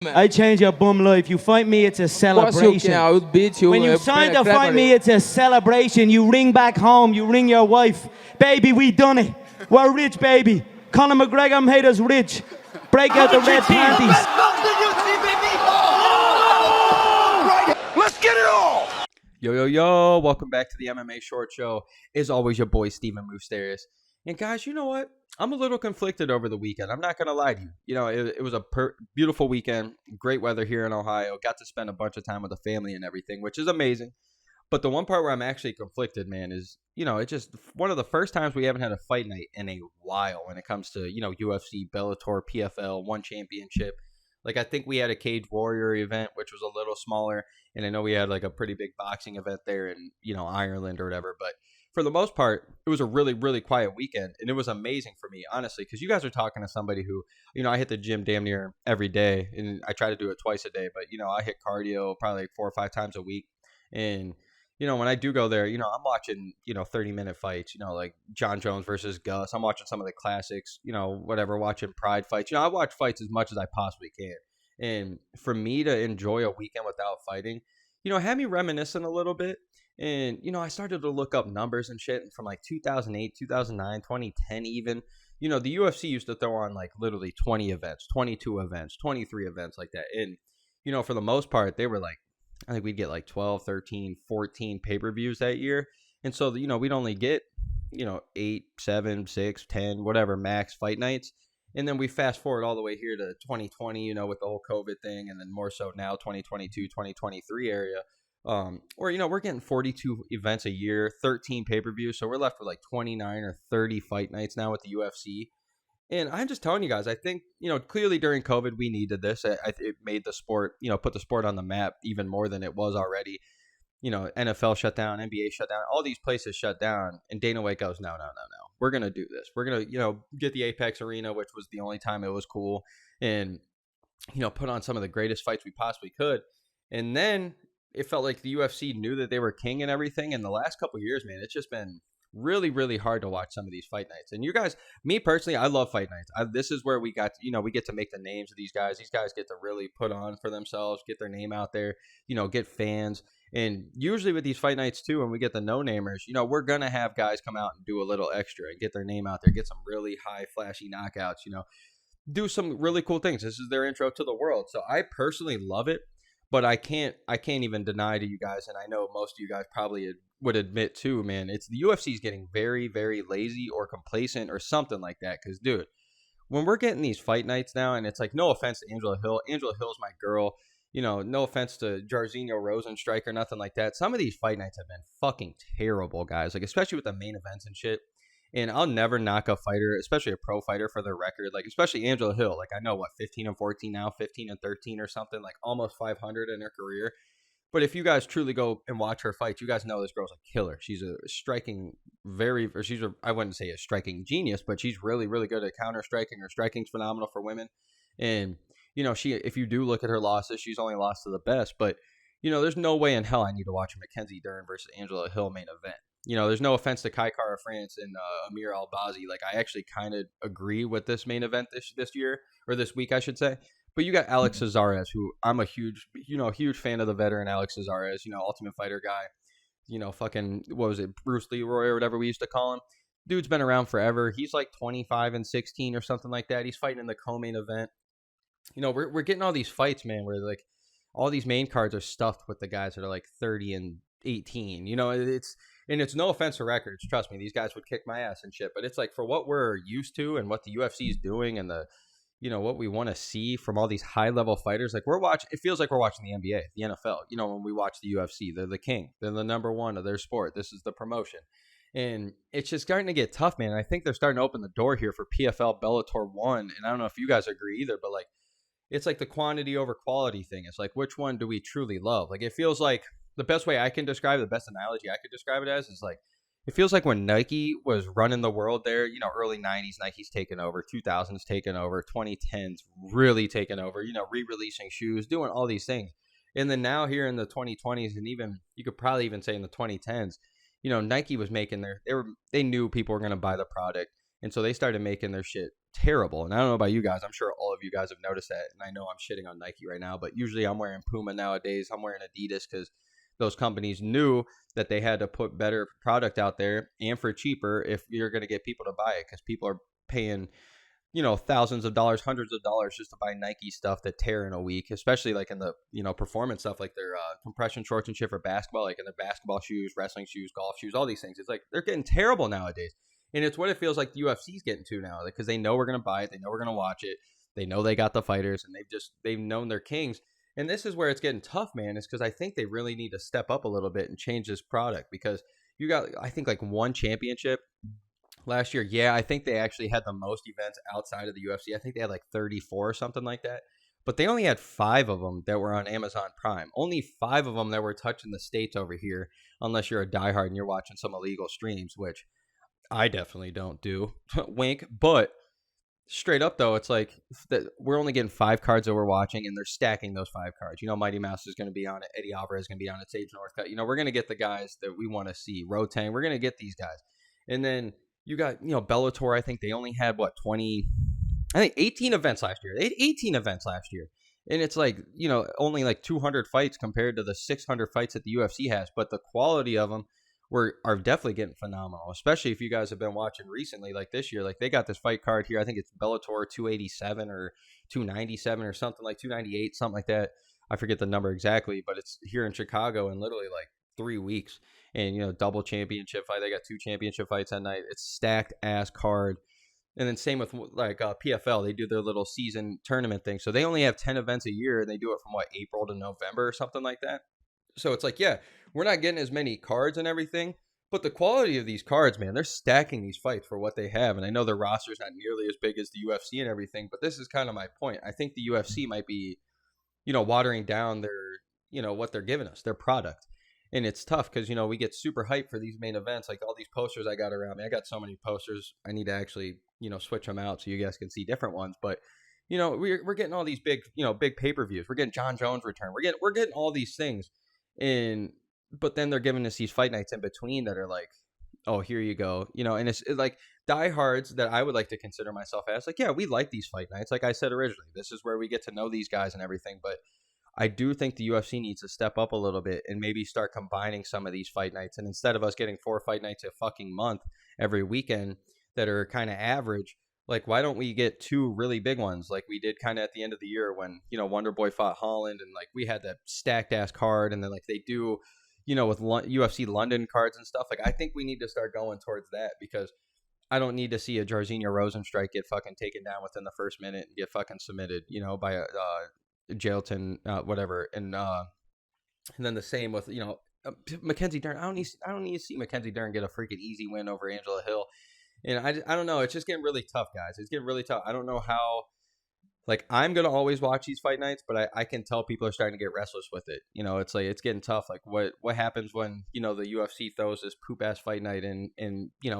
man. I change your bum life. You fight me, it's a celebration. I will beat you. When you sign to fight me, it's a celebration. You ring back home, you ring your wife. Baby, we done it. We're rich, baby. Conor McGregor made us rich. Break out the red panties. Let's get it all! Yo, welcome back to the MMA Short Show. As always, your boy, Steven Moustaris. And guys, you know what? I'm a little conflicted over the weekend. I'm not going to lie to you. You know, it was a beautiful weekend. Great weather here in Ohio. Got to spend a bunch of time with the family and everything, which is amazing. But the one part where I'm actually conflicted, man, is, you know, it's just one of the first times we haven't had a fight night in a while when it comes to, you know, UFC, Bellator, PFL, ONE championship. Like, I think we had a Cage Warrior event, which was a little smaller. And I know we had like a pretty big boxing event there in, you know, Ireland or whatever. But for the most part, it was a really, really quiet weekend. And it was amazing for me, honestly, because you guys are talking to somebody who, you know, I hit the gym damn near every day. And I try to do it twice a day. But, you know, I hit cardio probably like 4 or 5 times a week. And, you know, when I do go there, you know, I'm watching, you know, 30-minute fights, you know, like John Jones versus Gus. I'm watching some of the classics, you know, whatever, watching Pride fights. You know, I watch fights as much as I possibly can. And for me to enjoy a weekend without fighting, you know, had me reminiscing a little bit. And, you know, I started to look up numbers and shit from like 2008, 2009, 2010 even. You know, the UFC used to throw on like literally 20 events, 22 events, 23 events like that. And, you know, for the most part, they were like, I think we'd get like 12, 13, 14 pay-per-views that year. And so, you know, we'd only get, you know, 8, 7, 6, 10, whatever max fight nights. And then we fast forward all the way here to 2020, you know, with the whole COVID thing. And then more so now 2022, 2023 area. Where, you know, we're getting 42 events a year, 13 pay-per-views. So we're left with like 29 or 30 fight nights now with the UFC. And I'm just telling you guys, I think, you know, clearly during COVID, we needed this. It made the sport, you know, put the sport on the map even more than it was already. You know, NFL shut down, NBA shut down, all these places shut down. And Dana White goes, no. We're going to do this. We're going to, you know, get the Apex Arena, which was the only time it was cool. And, you know, put on some of the greatest fights we possibly could. And then it felt like the UFC knew that they were king and everything. And the last couple of years, man, it's just been really, really hard to watch some of these fight nights. And you guys, me personally, I love fight nights. This is where we got, you know, we get to make the names of these guys. These guys get to really put on for themselves, get their name out there, you know, get fans. And usually with these fight nights too, when we get the no-namers, you know, we're going to have guys come out and do a little extra and get their name out there, get some really high flashy knockouts, you know, do some really cool things. This is their intro to the world. So I personally love it, but I can't even deny to you guys. And I know most of you guys probably would admit too, man, it's the UFC is getting very, very lazy or complacent or something like that. Cause dude, when we're getting these fight nights now, and it's like, no offense to Angela Hill's my girl. You know, no offense to Jairzinho Rosenstrike or nothing like that. Some of these fight nights have been fucking terrible, guys. Like, especially with the main events and shit. And I'll never knock a fighter, especially a pro fighter, for their record. Like, especially Angela Hill. Like, I know, what, 15-14 now, 15-13 or something. Like, almost 500 in her career. But if you guys truly go and watch her fight, you guys know this girl's a killer. She's a striking I wouldn't say a striking genius, but she's really, really good at counter striking. Her striking's phenomenal for women. And, you know, if you do look at her losses, she's only lost to the best. But, you know, there's no way in hell I need to watch a Mackenzie Dern versus Angela Hill main event. You know, there's no offense to Kai Kara France and Amir Albazi. Like, I actually kind of agree with this main event this year, or this week, I should say. But you got Alex Cazares, who I'm a huge fan of the veteran Alex Cazares, you know, Ultimate Fighter guy. You know, fucking, what was it, Bruce Leroy or whatever we used to call him. Dude's been around forever. He's like 25-16 or something like that. He's fighting in the co-main event. You know, we're getting all these fights, man, where like all these main cards are stuffed with the guys that are like 30-18. You know, it's no offense to records. Trust me, these guys would kick my ass and shit. But it's like, for what we're used to and what the UFC is doing and the, you know, what we want to see from all these high level fighters, like it feels like we're watching the NBA, the NFL. You know, when we watch the UFC, they're the king. They're the number one of their sport. This is the promotion. And it's just starting to get tough, man. I think they're starting to open the door here for PFL, Bellator, ONE. And I don't know if you guys agree either, but like, it's like the quantity over quality thing. It's like, which one do we truly love? Like, it feels like the best way I can describe it, the best analogy I could describe it as is like, it feels like when Nike was running the world there, you know, early 90s, Nike's taken over, 2000s taken over, 2010s really taken over, you know, re-releasing shoes, doing all these things. And then now here in the 2020s, and even, you could probably even say in the 2010s, you know, Nike was making they knew people were going to buy the product. And so they started making their shit terrible. And I don't know about you guys. I'm sure all of you guys have noticed that. And I know I'm shitting on Nike right now, but usually I'm wearing Puma nowadays. I'm wearing Adidas because those companies knew that they had to put better product out there and for cheaper if you're going to get people to buy it, because people are paying, thousands of dollars, hundreds of dollars just to buy Nike stuff that tear in a week, especially like in the, performance stuff, like their compression shorts and shit for basketball, like in their basketball shoes, wrestling shoes, golf shoes, all these things. It's like they're getting terrible nowadays. And it's what it feels like the UFC's getting to now, because they know we're going to buy it. They know we're going to watch it. They know they got the fighters, and they've known their kings. And this is where it's getting tough, man, is because I think they really need to step up a little bit and change this product, because you got, I think, like one championship last year. Yeah, I think they actually had the most events outside of the UFC. I think they had like 34 or something like that. But they only had 5 of them that were on Amazon Prime. Only 5 of them that were touching the States over here, unless you're a diehard and you're watching some illegal streams, which I definitely don't do. Wink. But straight up, though, it's like we're only getting 5 cards that we're watching, and they're stacking those 5 cards. Mighty Mouse is going to be on it. Eddie Alvarez is going to be on it. Sage Northcutt. We're going to get the guys that we want to see. Rotang. We're going to get these guys. And then you got, Bellator. I think they only had, 18 events last year. They had 18 events last year. And it's like, only like 200 fights compared to the 600 fights that the UFC has. But the quality of them are definitely getting phenomenal, especially if you guys have been watching recently, like this year. Like they got this fight card here. I think it's Bellator 287 or 297 or something, like 298, something like that. I forget the number exactly, but it's here in Chicago in literally like 3 weeks. And, double championship fight. They got 2 championship fights that night. It's stacked ass card. And then same with like PFL. They do their little season tournament thing. So they only have 10 events a year, and they do it from April to November or something like that. So it's like, yeah, we're not getting as many cards and everything, but the quality of these cards, man, they're stacking these fights for what they have. And I know their roster is not nearly as big as the UFC and everything, but this is kind of my point. I think the UFC might be, watering down their, what they're giving us, their product. And it's tough because, we get super hyped for these main events. Like all these posters I got around me. I got so many posters. I need to actually, switch them out so you guys can see different ones. But, we're getting all these big, big pay-per-views. We're getting John Jones return. We're getting all these things. But then they're giving us these fight nights in between that are like, oh, here you go. And it's like diehards that I would like to consider myself as, like, yeah, we like these fight nights. Like I said originally, this is where we get to know these guys and everything. But I do think the UFC needs to step up a little bit and maybe start combining some of these fight nights. And instead of us getting 4 fight nights a fucking month every weekend that are kind of average, like, why don't we get 2 really big ones like we did kind of at the end of the year when, Wonder Boy fought Holland, and like we had that stacked ass card, and then like they do, with UFC London cards and stuff. Like I think we need to start going towards that, because I don't need to see a Jairzinho Rosenstrike get fucking taken down within the first minute and get fucking submitted, by a Jailton, whatever. And then the same with, Mackenzie Dern. I don't need to see Mackenzie Dern get a freaking easy win over Angela Hill. And I don't know. It's just getting really tough, guys. It's getting really tough. I don't know how. Like, I'm going to always watch these fight nights, but I can tell people are starting to get restless with it. It's like, it's getting tough. Like, what happens when, the UFC throws this poop-ass fight night and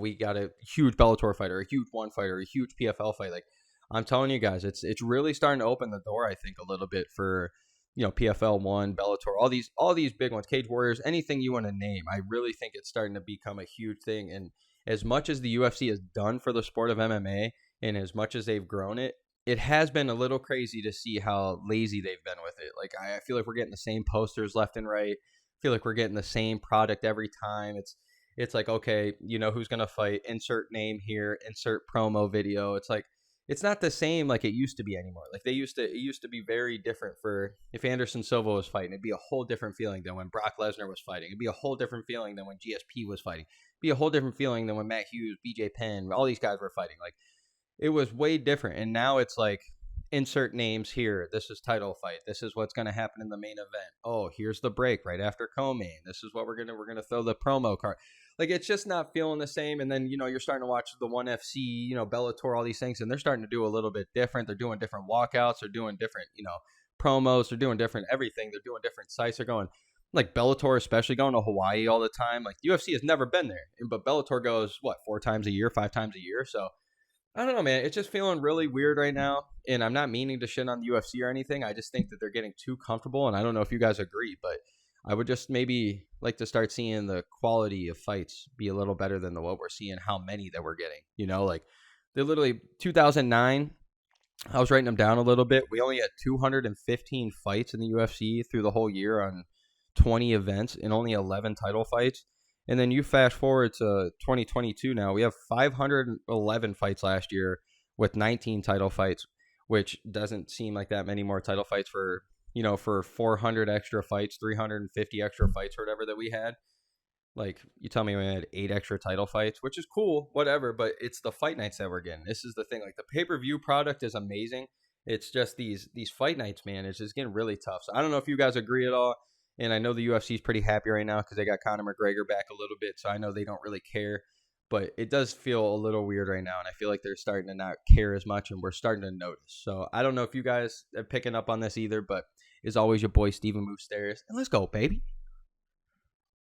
we got a huge Bellator fighter, a huge ONE fighter, a huge PFL fight. Like, I'm telling you guys, it's really starting to open the door, I think, a little bit for, PFL, ONE, Bellator, all these big ones, Cage Warriors, anything you want to name. I really think it's starting to become a huge thing. And as much as the UFC has done for the sport of MMA, and as much as they've grown it, it has been a little crazy to see how lazy they've been with it. Like, I feel like we're getting the same posters left and right. I feel like we're getting the same product every time. It's like, okay, who's going to fight, insert name here, insert promo video. It's like, it's not the same like it used to be anymore. Like it used to be very different. For if Anderson Silva was fighting, it'd be a whole different feeling than when Brock Lesnar was fighting. It'd be a whole different feeling than when GSP was fighting. It'd be a whole different feeling than when Matt Hughes, BJ Penn, all these guys were fighting. Like, it was way different. And now it's like, insert names here. This is title fight. This is what's going to happen in the main event. Oh, here's the break right after co-main. This is what we're going to throw the promo card. Like, it's just not feeling the same. And then, you're starting to watch the ONE FC, Bellator, all these things, and they're starting to do a little bit different. They're doing different walkouts. They're doing different, promos. They're doing different everything. They're doing different sites. They're going, like Bellator, especially going to Hawaii all the time. Like, UFC has never been there. But Bellator goes, 4 times a year, 5 times a year. So, I don't know, man. It's just feeling really weird right now. And I'm not meaning to shit on the UFC or anything. I just think that they're getting too comfortable. And I don't know if you guys agree, but I would just maybe like to start seeing the quality of fights be a little better than what we're seeing, how many that we're getting. Like They literally 2009. I was writing them down a little bit. We only had 215 fights in the UFC through the whole year on 20 events and only 11 title fights. And then you fast forward to 2022 now. We have 511 fights last year with 19 title fights, which doesn't seem like that many more title fights for, for 400 extra fights, 350 extra fights or whatever that we had. Like, you tell me we had 8 extra title fights, which is cool, whatever, but it's the fight nights that we're getting. This is the thing. Like, the pay-per-view product is amazing. It's just these fight nights, man, it's just getting really tough. So I don't know if you guys agree at all, and I know the UFC is pretty happy right now because they got Conor McGregor back a little bit, so I know they don't really care, but it does feel a little weird right now, and I feel like they're starting to not care as much, and we're starting to notice. So I don't know if you guys are picking up on this either, but as always, your boy, Steven Moustaris, and let's go, baby.